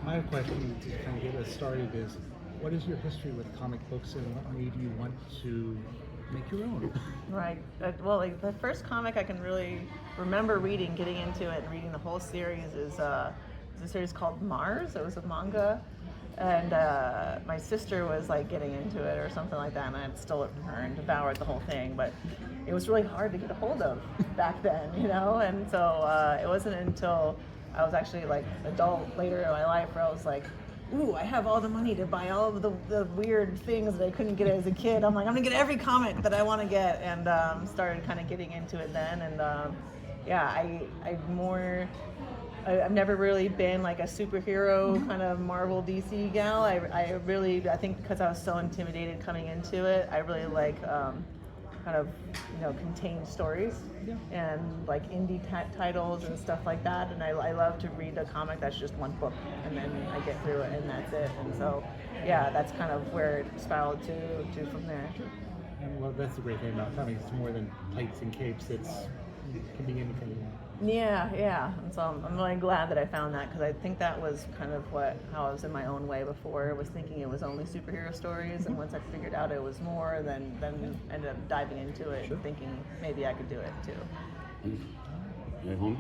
I have a question to kind of get us started is, what is your history with comic books and what made you want to make your own? Right. Well, like the first comic I can really remember reading, getting into it and reading the whole series is a series called Mars. It was a manga. And my sister was like getting into it or something like that, and I had stole it from her and devoured the whole thing. But it was really hard to get a hold of back then, you know? And so it wasn't until I was actually like adult later in my life where I was like, ooh, I have all the money to buy all of the weird things that I couldn't get as a kid. I'm like, I'm gonna get every comic that I want to get, and started kind of getting into it then. And I've never really been like a superhero kind of Marvel DC gal. I think because I was so intimidated coming into it, I really like kind of, contained stories and like indie titles and stuff like that. And I love to read a comic that's just one book and then I get through it and that's it. And so, yeah, that's kind of where it spiraled to from there. And well, that's the great thing about comics. It's more than tights and capes. It can be anything you want. Yeah. And so I'm really glad that I found that, because I think that was kind of how I was in my own way before. I was thinking it was only superhero stories, and once I figured out it was more, then ended up diving into it and thinking maybe I could do it too. Hey, homie?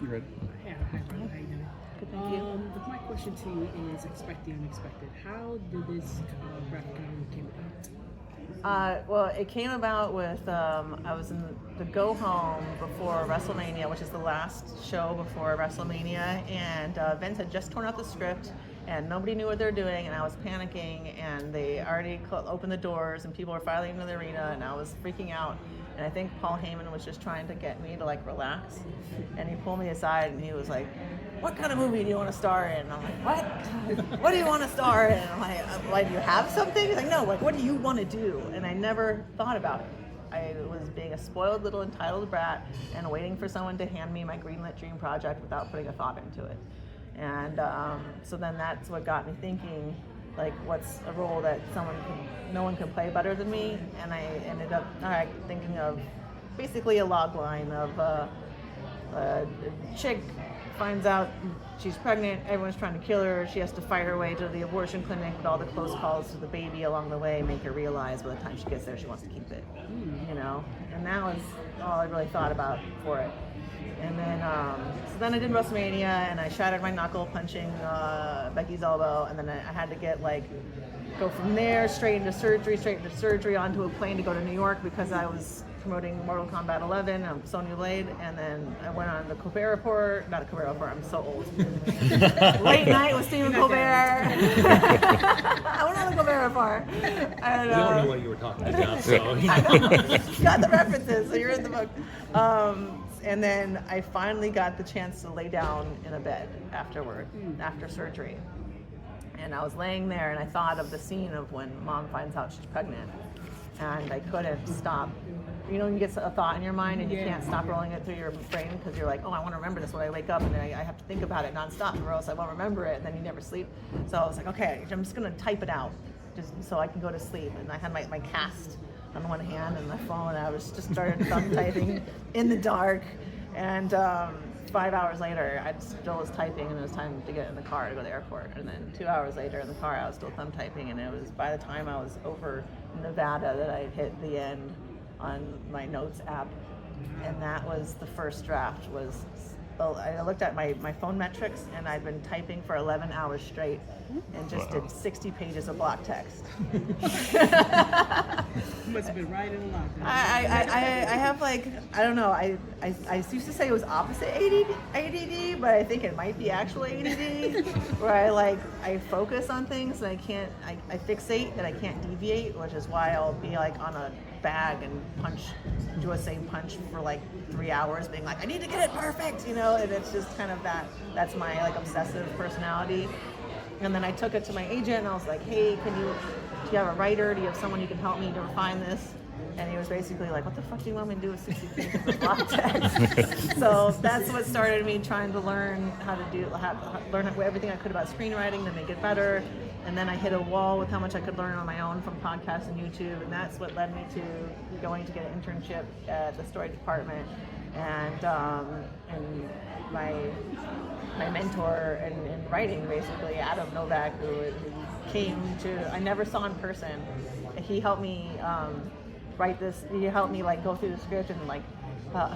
You ready? Yeah, hi, Ron. How you doing? Good, thank you. My question to you is expect the unexpected. How did this graphic novel came about? Well, it came about with, I was in the go home before WrestleMania, which is the last show before WrestleMania, and Vince had just torn out the script, and nobody knew what they were doing, and I was panicking, and they already opened the doors, and people were filing into the arena, and I was freaking out. And I think Paul Heyman was just trying to get me to like relax, and he pulled me aside, and he was like, "What kind of movie do you want to star in?" And I'm like, "What? What do you want to star in?" And I'm like, "Why, do you have something?" He's like, "No, like, what do you want to do?" And I never thought about it. I was being a spoiled little entitled brat and waiting for someone to hand me my greenlit dream project without putting a thought into it. And so then that's what got me thinking, like, what's a role that no one can play better than me? And I ended up thinking of basically a log line of a chick finds out she's pregnant, everyone's trying to kill her, she has to fight her way to the abortion clinic, but all the close calls to the baby along the way make her realize by the time she gets there she wants to keep it, and that was all I really thought about for it. And then, so then I did WrestleMania, and I shattered my knuckle punching Becky's elbow, and then I had to go from there straight into surgery, onto a plane to go to New York because I was promoting Mortal Kombat 11, Sonya Blade, and then I went on the Colbert Report, not a Colbert Report, I'm so old. Late night with Stephen Colbert. I went on the Colbert Report. And, We all knew what you were talking about, so. Got the references, so you're in the book. And then I finally got the chance to lay down in a bed after surgery. And I was laying there and I thought of the scene of when Mom finds out she's pregnant. And I couldn't stop. You know, when you get a thought in your mind and you can't stop rolling it through your brain because you're like, oh, I want to remember this when I wake up, and then I have to think about it nonstop or else I won't remember it, and then you never sleep. So I was like, okay, I'm just going to type it out just so I can go to sleep. And I had my cast on one hand and my phone, and I was just started thumb typing in the dark. And 5 hours later, I still was typing, and it was time to get in the car to go to the airport. And then 2 hours later in the car, I was still thumb typing, and it was by the time I was over Nevada that I hit the end on my notes app. And that was the first draft. I looked at my phone metrics, and I'd been typing for 11 hours straight and just did 60 pages of block text. You must have been writing a lot. I have I don't know, I used to say it was opposite ADD, but I think it might be actual ADD, where I focus on things and I fixate and I can't deviate, which is why I'll be on a bag and do a same punch for 3 hours being I need to get it perfect, and it's just kind of that's my obsessive personality. And then I took it to my agent and I was like, hey, do you have a writer? Do you have someone who can help me to refine this? And he was basically like, what the fuck do you want me to do with 60 pages of block text? So that's what started me trying to learn learn everything I could about screenwriting to make it better. And then I hit a wall with how much I could learn on my own from podcasts and YouTube, and that's what led me to going to get an internship at the story department and my mentor in writing, basically, Adam Novak, who came to, I never saw in person. He helped me write this. He helped me like go through the script and like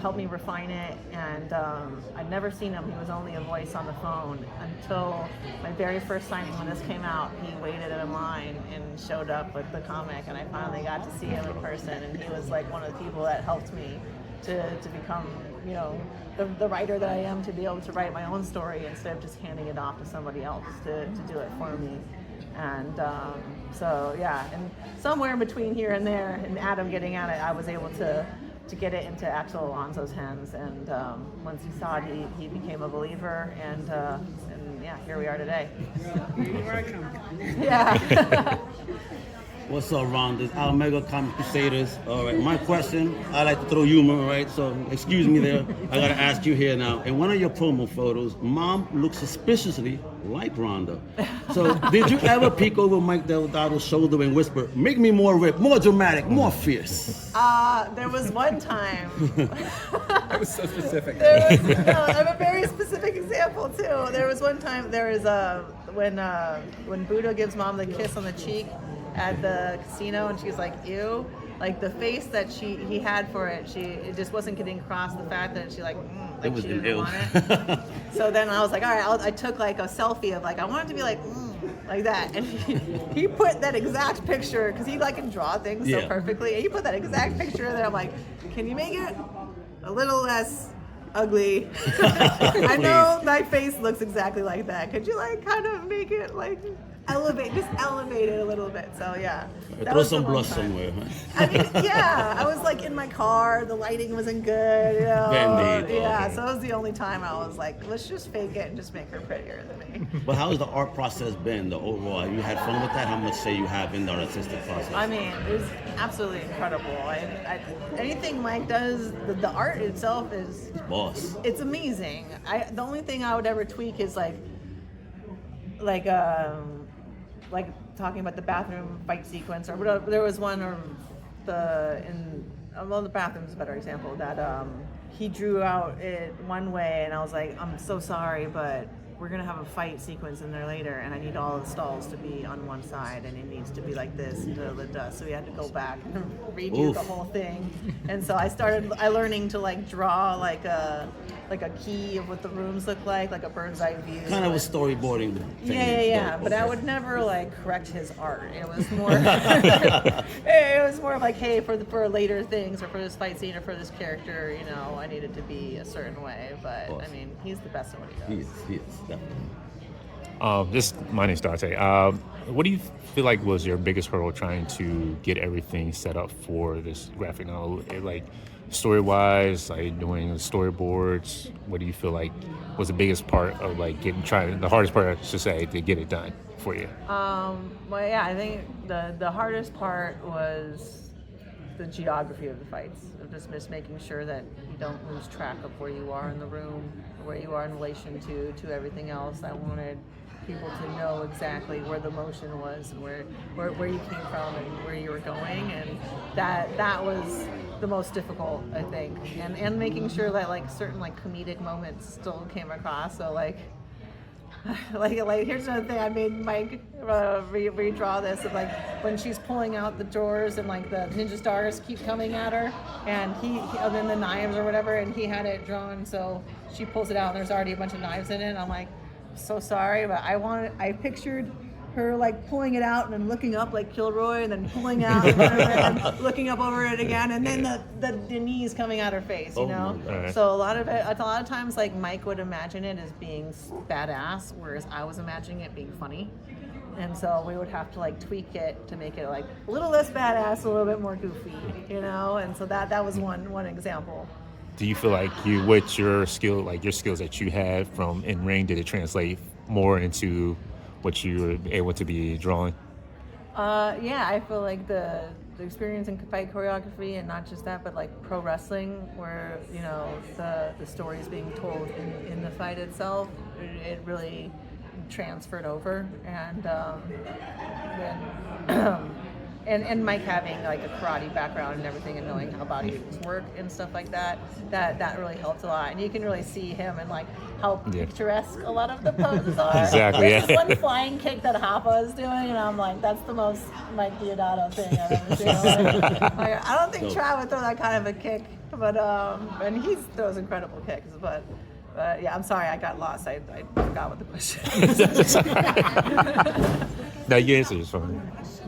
help me refine it. And I'd never seen him. He was only a voice on the phone until my very first signing when this came out. He waited in line and showed up with the comic, and I finally got to see him in person. And he was like one of the people that helped me to become, you know, the writer that I am, to be able to write my own story instead of just handing it off to somebody else to do it for me. And so yeah, and somewhere in between here and there, and Adam getting at it, I was able to get it into actual Alonzo's hands. And once he saw it, he became a believer. And yeah, here we are today. Here I come. Yeah. What's up, Ron? This Al Mega Comic Crusaders. All right, my question, I like to throw humor, right? So excuse me there. I gotta ask you here now. In one of your promo photos, Mom looks suspiciously like Ronda. So did you ever peek over Mike Delgado's shoulder and whisper, "Make me more ripped, more dramatic, more fierce"? There was one time. That was so specific. I have a very specific example too. There was one time, when Buddha gives Mom the kiss on the cheek at the casino, and she's like, ew, like the face that he had for it, it just wasn't getting across the fact that she like she didn't want it. So then I was like, all right, I took like a selfie of like, I want it to be like that, and he put that exact picture, because he like can draw things so perfectly, and he put that exact picture there. I'm like, can you make it a little less ugly? I know my face looks exactly like that. Could you like kind of make it like elevate it a little bit? So yeah, Throw some blush somewhere. I mean, yeah, I was like in my car, the lighting wasn't good, you know. Band-Aid, yeah, okay. so it was the only time I was like, let's just fake it and just make her prettier than me. But how has the art process been, the overall? Have you had fun with that? How much say you have in the artistic process? I mean, it was absolutely incredible. Anything Mike does, the art itself is Boss. It's amazing. The only thing I would ever tweak is like talking about the bathroom fight sequence or whatever. There was one, or the bathroom's a better example, that he drew out it one way, and I was like, I'm so sorry, but we're gonna have a fight sequence in there later, and I need all the stalls to be on one side, and it needs to be like this, so we had to go back and redo the whole thing. And so I learning to like draw like a key of what the rooms look like a bird's eye view. Kind of a storyboarding thing. Yeah. But I would never like correct his art. It was more it was more of like, hey, for later things, or for this fight scene, or for this character, you know, I needed to be a certain way. But I mean, he's the best at what he does. He is, definitely. My name's Dante. What do you feel like was your biggest hurdle trying to get everything set up for this graphic novel? Like story-wise, like doing the storyboards, what do you feel like was the biggest part of like the hardest part, I should say, to get it done for you? Well, yeah, I think the hardest part was the geography of the fights, of just making sure that you don't lose track of where you are in the room, where you are in relation to everything else. I wanted people to know exactly where the motion was, and where you came from and where you were going, and that was the most difficult, I think, and making sure that like certain like comedic moments still came across. So like here's another thing, I made Mike redraw this, of like when she's pulling out the drawers and like the ninja stars keep coming at her, and and then the knives or whatever, and he had it drawn, so she pulls it out and there's already a bunch of knives in it, and I'm like, so sorry, but I pictured her like pulling it out and then looking up like Kilroy, and then pulling out and looking up over it again, and then the knees coming out her face, you know. Right. So a lot of times like Mike would imagine it as being badass, whereas I was imagining it being funny, and so we would have to like tweak it to make it like a little less badass, a little bit more goofy, you know. And so that was one example. Do you feel like with your skills that you had from in ring, did it translate more into what you were able to be drawing? Yeah, I feel like the experience in fight choreography, and not just that, but like pro wrestling, where, you know, the story is being told in the fight itself, it really transferred over. And and Mike having like a karate background and everything, and knowing how bodies work and stuff like that, that really helped a lot. And you can really see him and like how Yeah. picturesque a lot of the poses are. Exactly, There's yeah. this one flying kick that Hapa is doing, and I'm like, that's the most Mike Diodato thing I've ever seen. Like, I don't think Trav would throw that kind of a kick, but and he throws incredible kicks, but yeah, I'm sorry, I got lost. I forgot what the question was. No, you answered this one.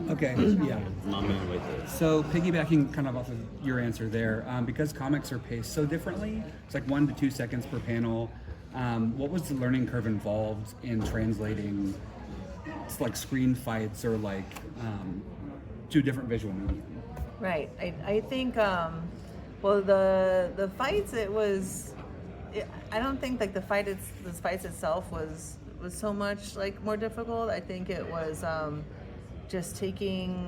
Okay, yeah. My man right there. So piggybacking kind of off of your answer there, because comics are paced so differently, it's like 1 to 2 seconds per panel. What was the learning curve involved in translating like screen fights or like to different visual medium? Right. I think well the fights I don't think like the fights itself was so much like more difficult. I think it was just taking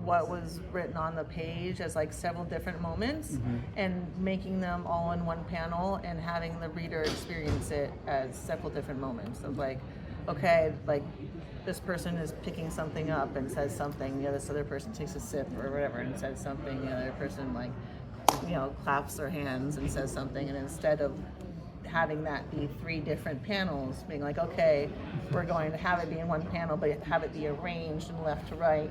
what was written on the page as like several different moments and making them all in one panel and having the reader experience it as several different moments of like, okay, like this person is picking something up and says something, this other person takes a sip or whatever and says something, the other person like, claps their hands and says something, and instead of having that be 3 different panels, being like, okay, we're going to have it be in one panel, but have it be arranged from left to right,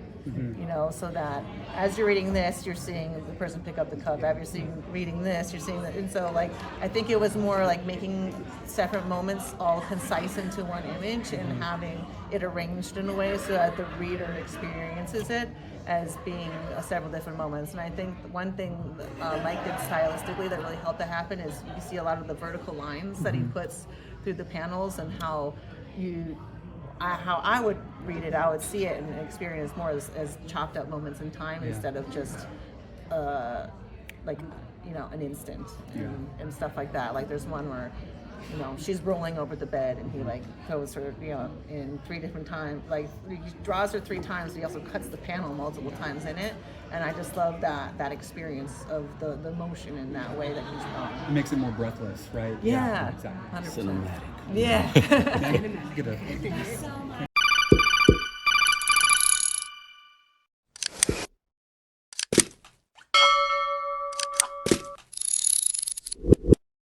so that as you're reading this, you're seeing the person pick up the cup. As you're reading this, you're seeing that. And so, like, I think it was more like making separate moments all concise into one image and having it arranged in a way so that the reader experiences it as being several different moments. And I think one thing Mike did stylistically that really helped that happen is you see a lot of the vertical lines that he puts through the panels, and how I would read it, I would see it and experience more as chopped up moments in time instead of just an instant and stuff like that. Like there's one where she's rolling over the bed and he like throws her in 3 different times, like he draws her 3 times, he also cuts the panel multiple times in it, and I just love that experience of the motion in that way that he's drawn. It makes it more breathless, right? Yeah, exactly. 100%. Cinematic. Yeah. Get a-